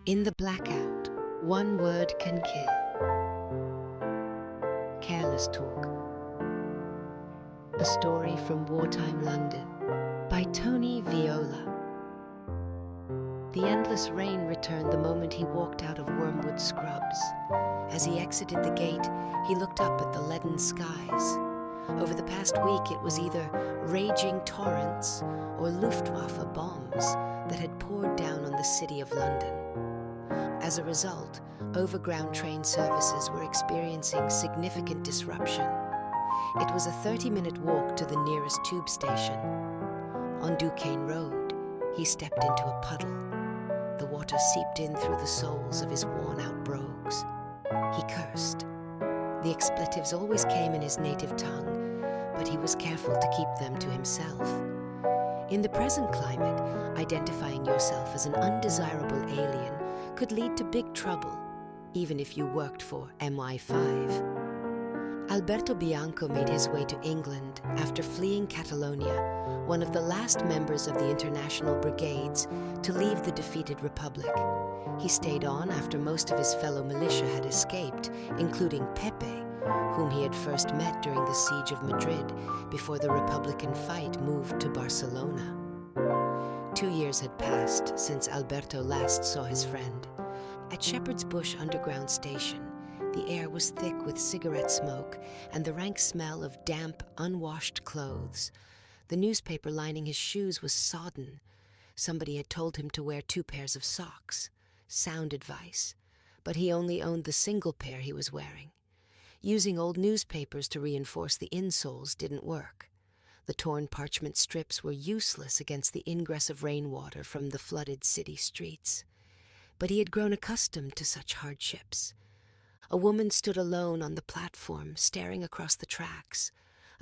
In the blackout, one word can kill. Careless Talk. A story from wartime London by Tony Viola. The endless rain returned the moment he walked out of Wormwood Scrubs. As he exited the gate, he looked up at the leaden skies. Over the past week, it was either raging torrents or Luftwaffe bombs that had poured down on the city of London. As a result, overground train services were experiencing significant disruption. It was a 30-minute walk to the nearest tube station. On Duquesne Road, he stepped into a puddle. The water seeped in through the soles of his worn-out brogues. He cursed. The expletives always came in his native tongue, but he was careful to keep them to himself. In the present climate, identifying yourself as an undesirable alien could lead to big trouble, even if you worked for MI5. Alberto Bianco made his way to England after fleeing Catalonia, one of the last members of the international brigades to leave the defeated republic. He stayed on after most of his fellow militia had escaped, including Pepe, whom he had first met during the siege of Madrid before the Republican fight moved to Barcelona. 2 years had passed since Alberto last saw his friend. At Shepherd's Bush Underground Station, the air was thick with cigarette smoke and the rank smell of damp, unwashed clothes. The newspaper lining his shoes was sodden. Somebody had told him to wear 2 pairs of socks. Sound advice, but he only owned the single pair he was wearing. Using old newspapers to reinforce the insoles didn't work. The torn parchment strips were useless against the ingress of rainwater from the flooded city streets. But he had grown accustomed to such hardships. A woman stood alone on the platform, staring across the tracks.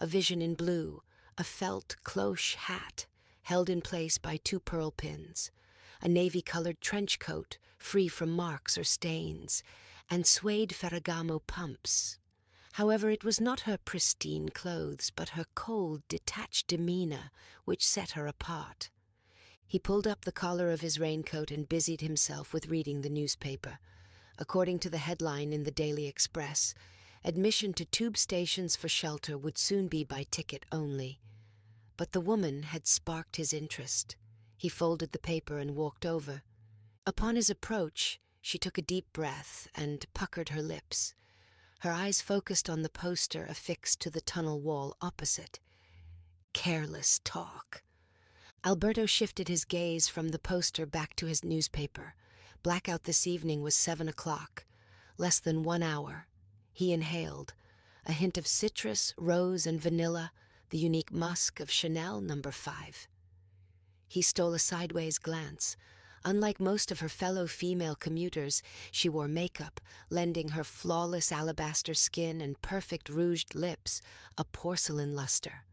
A vision in blue, a felt cloche hat, held in place by 2 pearl pins, a navy-colored trench coat, free from marks or stains, and suede Ferragamo pumps. However, it was not her pristine clothes, but her cold, detached demeanor which set her apart. He pulled up the collar of his raincoat and busied himself with reading the newspaper. According to the headline in the Daily Express, admission to tube stations for shelter would soon be by ticket only. But the woman had sparked his interest. He folded the paper and walked over. Upon his approach, she took a deep breath and puckered her lips. Her eyes focused on the poster affixed to the tunnel wall opposite. Careless talk. Alberto shifted his gaze from the poster back to his newspaper. Blackout this evening was 7 o'clock. Less than 1 hour. He inhaled. A hint of citrus, rose, and vanilla, the unique musk of Chanel No. 5. He stole a sideways glance. Unlike most of her fellow female commuters, she wore makeup, lending her flawless alabaster skin and perfect rouged lips a porcelain luster.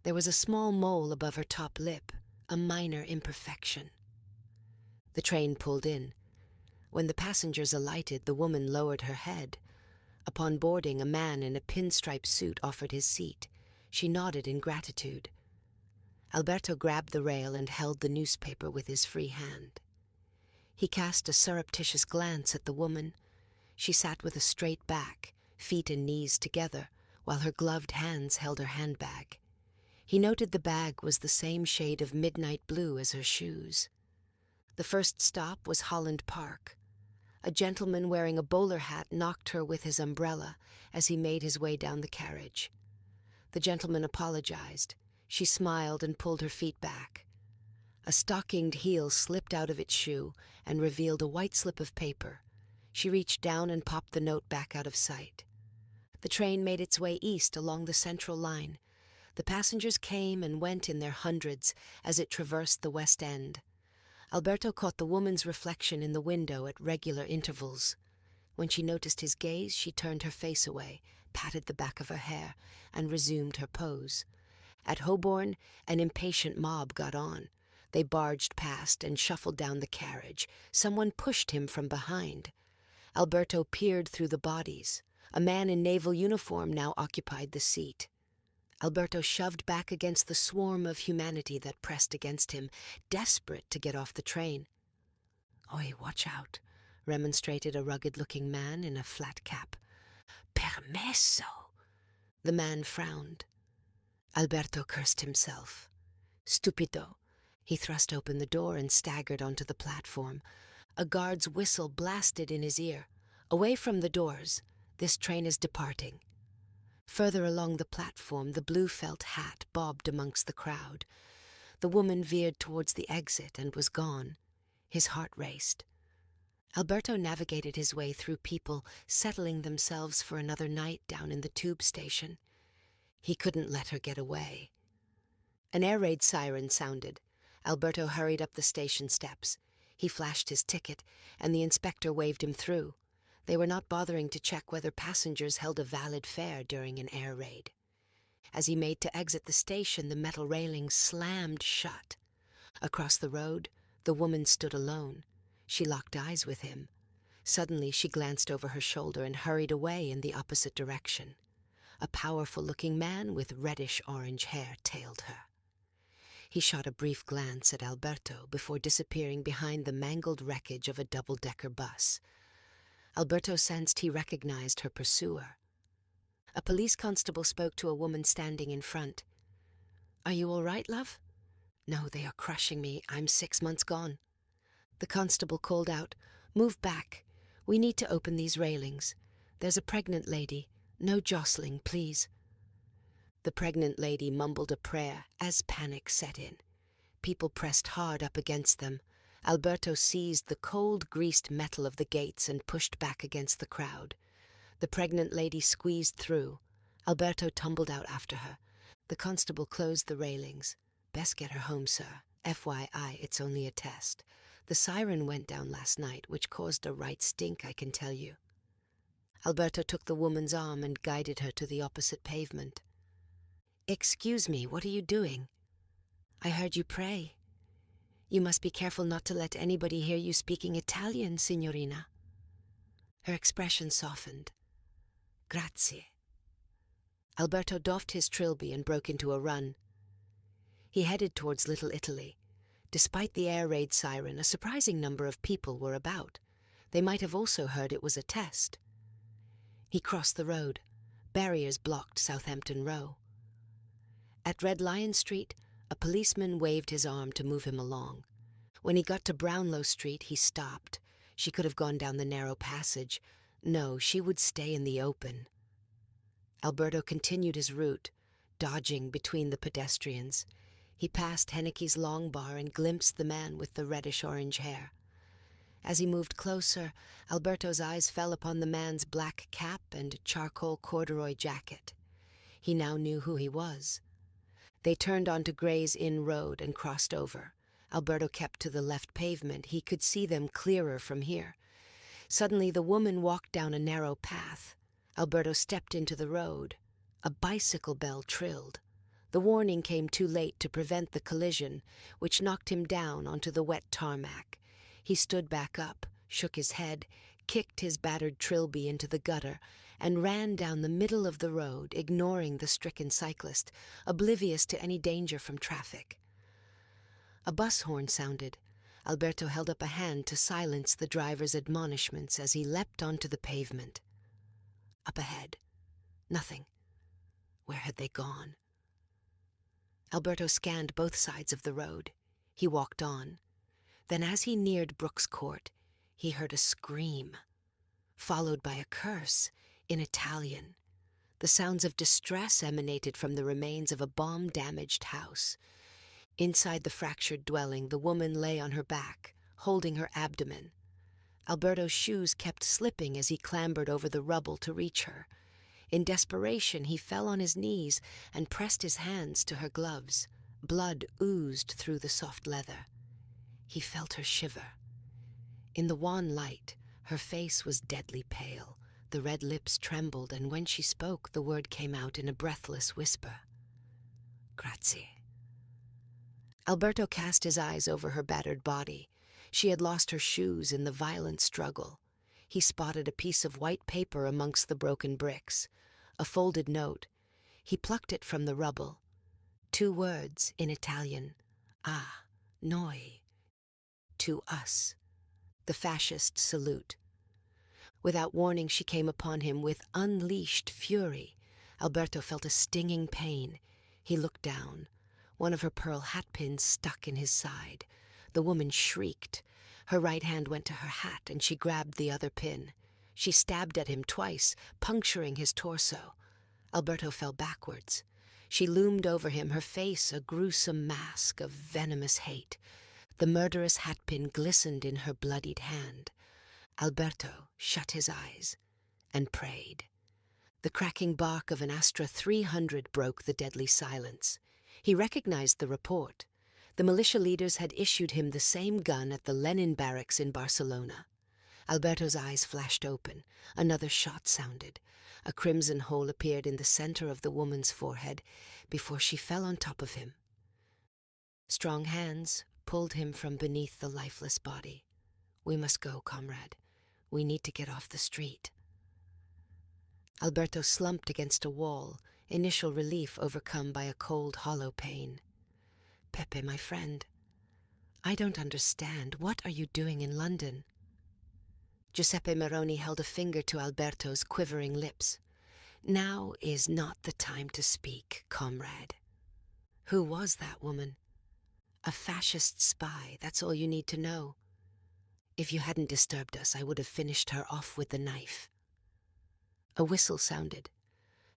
There was a small mole above her top lip, a minor imperfection. The train pulled in. When the passengers alighted, the woman lowered her head. Upon boarding, a man in a pinstripe suit offered his seat. She nodded in gratitude. Alberto grabbed the rail and held the newspaper with his free hand. He cast a surreptitious glance at the woman. She sat with a straight back, feet and knees together, while her gloved hands held her handbag. He noted the bag was the same shade of midnight blue as her shoes. The first stop was Holland Park. A gentleman wearing a bowler hat knocked her with his umbrella as he made his way down the carriage. The gentleman apologized. She smiled and pulled her feet back. A stockinged heel slipped out of its shoe and revealed a white slip of paper. She reached down and popped the note back out of sight. The train made its way east along the central line. The passengers came and went in their hundreds as it traversed the West End. Alberto caught the woman's reflection in the window at regular intervals. When she noticed his gaze, she turned her face away, patted the back of her hair, and resumed her pose. At Holborn, an impatient mob got on. They barged past and shuffled down the carriage. Someone pushed him from behind. Alberto peered through the bodies. A man in naval uniform now occupied the seat. Alberto shoved back against the swarm of humanity that pressed against him, desperate to get off the train. "Oi, watch out," remonstrated a rugged-looking man in a flat cap. "Permesso!" The man frowned. Alberto cursed himself. "Stupido." He thrust open the door and staggered onto the platform. A guard's whistle blasted in his ear. "Away from the doors. This train is departing." Further along the platform, the blue felt hat bobbed amongst the crowd. The woman veered towards the exit and was gone. His heart raced. Alberto navigated his way through people settling themselves for another night down in the tube station. He couldn't let her get away. An air raid siren sounded. Alberto hurried up the station steps. He flashed his ticket, and the inspector waved him through. They were not bothering to check whether passengers held a valid fare during an air raid. As he made to exit the station, the metal railing slammed shut. Across the road, the woman stood alone. She locked eyes with him. Suddenly, she glanced over her shoulder and hurried away in the opposite direction. A powerful-looking man with reddish-orange hair tailed her. He shot a brief glance at Alberto before disappearing behind the mangled wreckage of a double-decker bus. Alberto sensed he recognized her pursuer. A police constable spoke to a woman standing in front. "Are you all right, love?" "No, they are crushing me. I'm 6 months gone." The constable called out, "Move back. We need to open these railings. There's a pregnant lady. No jostling, please." The pregnant lady mumbled a prayer as panic set in. People pressed hard up against them. Alberto seized the cold, greased metal of the gates and pushed back against the crowd. The pregnant lady squeezed through. Alberto tumbled out after her. The constable closed the railings. "Best get her home, sir. FYI, it's only a test. The siren went down last night, which caused a right stink, I can tell you." Alberto took the woman's arm and guided her to the opposite pavement. "Excuse me, what are you doing?" "I heard you pray." "You must be careful not to let anybody hear you speaking Italian, signorina." Her expression softened. "Grazie." Alberto doffed his trilby and broke into a run. He headed towards Little Italy. Despite the air raid siren, a surprising number of people were about. They might have also heard it was a test. He crossed the road. Barriers blocked Southampton Row. At Red Lion Street, a policeman waved his arm to move him along. When he got to Brownlow Street, he stopped. She could have gone down the narrow passage. No, she would stay in the open. Alberto continued his route, dodging between the pedestrians. He passed Henneke's Long Bar and glimpsed the man with the reddish-orange hair. As he moved closer, Alberto's eyes fell upon the man's black cap and charcoal corduroy jacket. He now knew who he was. They turned onto Gray's Inn Road and crossed over. Alberto kept to the left pavement. He could see them clearer from here. Suddenly, the woman walked down a narrow path. Alberto stepped into the road. A bicycle bell trilled. The warning came too late to prevent the collision, which knocked him down onto the wet tarmac. He stood back up, shook his head, kicked his battered trilby into the gutter, and ran down the middle of the road, ignoring the stricken cyclist, oblivious to any danger from traffic. A bus horn sounded. Alberto held up a hand to silence the driver's admonishments as he leapt onto the pavement. Up ahead. Nothing. Where had they gone? Alberto scanned both sides of the road. He walked on. Then as he neared Brooks Court, he heard a scream, followed by a curse in Italian. The sounds of distress emanated from the remains of a bomb-damaged house. Inside the fractured dwelling, the woman lay on her back, holding her abdomen. Alberto's shoes kept slipping as he clambered over the rubble to reach her. In desperation, he fell on his knees and pressed his hands to her gloves. Blood oozed through the soft leather. He felt her shiver. In the wan light, her face was deadly pale. The red lips trembled, and when she spoke, the word came out in a breathless whisper. "Grazie." Alberto cast his eyes over her battered body. She had lost her shoes in the violent struggle. He spotted a piece of white paper amongst the broken bricks, a folded note. He plucked it from the rubble. 2 words in Italian. "Ah, noi." To us. the fascist salute. Without warning, she came upon him with unleashed fury. Alberto felt a stinging pain. He looked down. One of her pearl hat pins stuck in his side. The woman shrieked. Her right hand went to her hat, and she grabbed the other pin. She stabbed at him twice, puncturing his torso. Alberto fell backwards. She loomed over him, her face a gruesome mask of venomous hate. The murderous hatpin glistened in her bloodied hand. Alberto shut his eyes and prayed. The cracking bark of an Astra 300 broke the deadly silence. He recognized the report. The militia leaders had issued him the same gun at the Lenin barracks in Barcelona. Alberto's eyes flashed open. Another shot sounded. A crimson hole appeared in the center of the woman's forehead before she fell on top of him. Strong hands pulled him from beneath the lifeless body. "We must go, comrade. We need to get off the street." Alberto slumped against a wall, initial relief overcome by a cold, hollow pain. "Pepe, my friend, I don't understand. What are you doing in London?" Giuseppe Meroni held a finger to Alberto's quivering lips. "Now is not the time to speak, comrade." "Who was that woman?" "A fascist spy, that's all you need to know. If you hadn't disturbed us, I would have finished her off with the knife." A whistle sounded.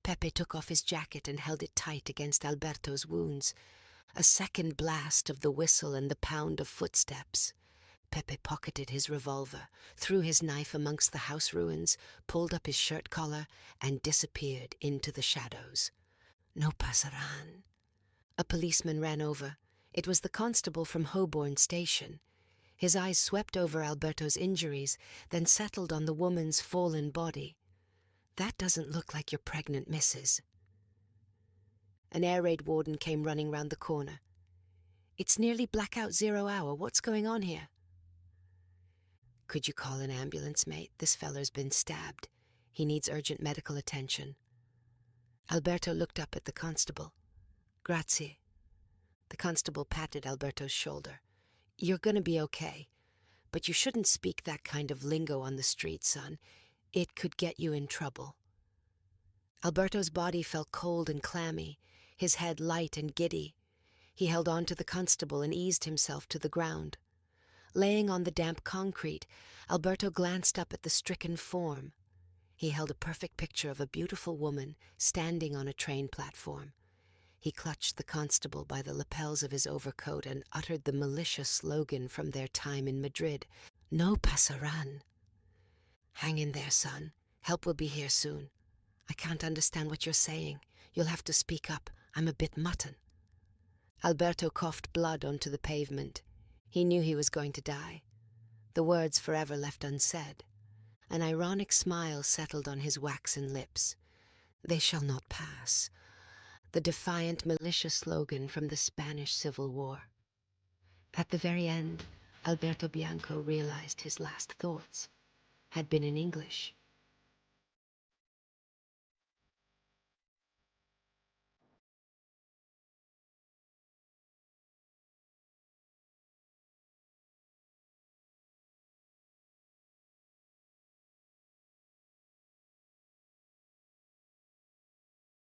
Pepe took off his jacket and held it tight against Alberto's wounds. A second blast of the whistle and the pound of footsteps. Pepe pocketed his revolver, threw his knife amongst the house ruins, pulled up his shirt collar, and disappeared into the shadows. "No pasarán." A policeman ran over. It was the constable from Holborn Station. His eyes swept over Alberto's injuries, then settled on the woman's fallen body. "That doesn't look like your pregnant missus." An air raid warden came running round the corner. "It's nearly blackout 0 hour. What's going on here?" "Could you call an ambulance, mate? This feller's been stabbed. He needs urgent medical attention." Alberto looked up at the constable. "Grazie." The constable patted Alberto's shoulder. "You're gonna be okay, but you shouldn't speak that kind of lingo on the street, son. It could get you in trouble." Alberto's body felt cold and clammy, his head light and giddy. He held on to the constable and eased himself to the ground. Laying on the damp concrete, Alberto glanced up at the stricken form. He held a perfect picture of a beautiful woman standing on a train platform. He clutched the constable by the lapels of his overcoat and uttered the malicious slogan from their time in Madrid, "No pasarán." "Hang in there, son. Help will be here soon. I can't understand what you're saying. You'll have to speak up. I'm a bit mutton." Alberto coughed blood onto the pavement. He knew he was going to die. The words forever left unsaid. An ironic smile settled on his waxen lips. "They shall not pass." The defiant, malicious slogan from the Spanish Civil War. At the very end, Alberto Bianco realized his last thoughts had been in English.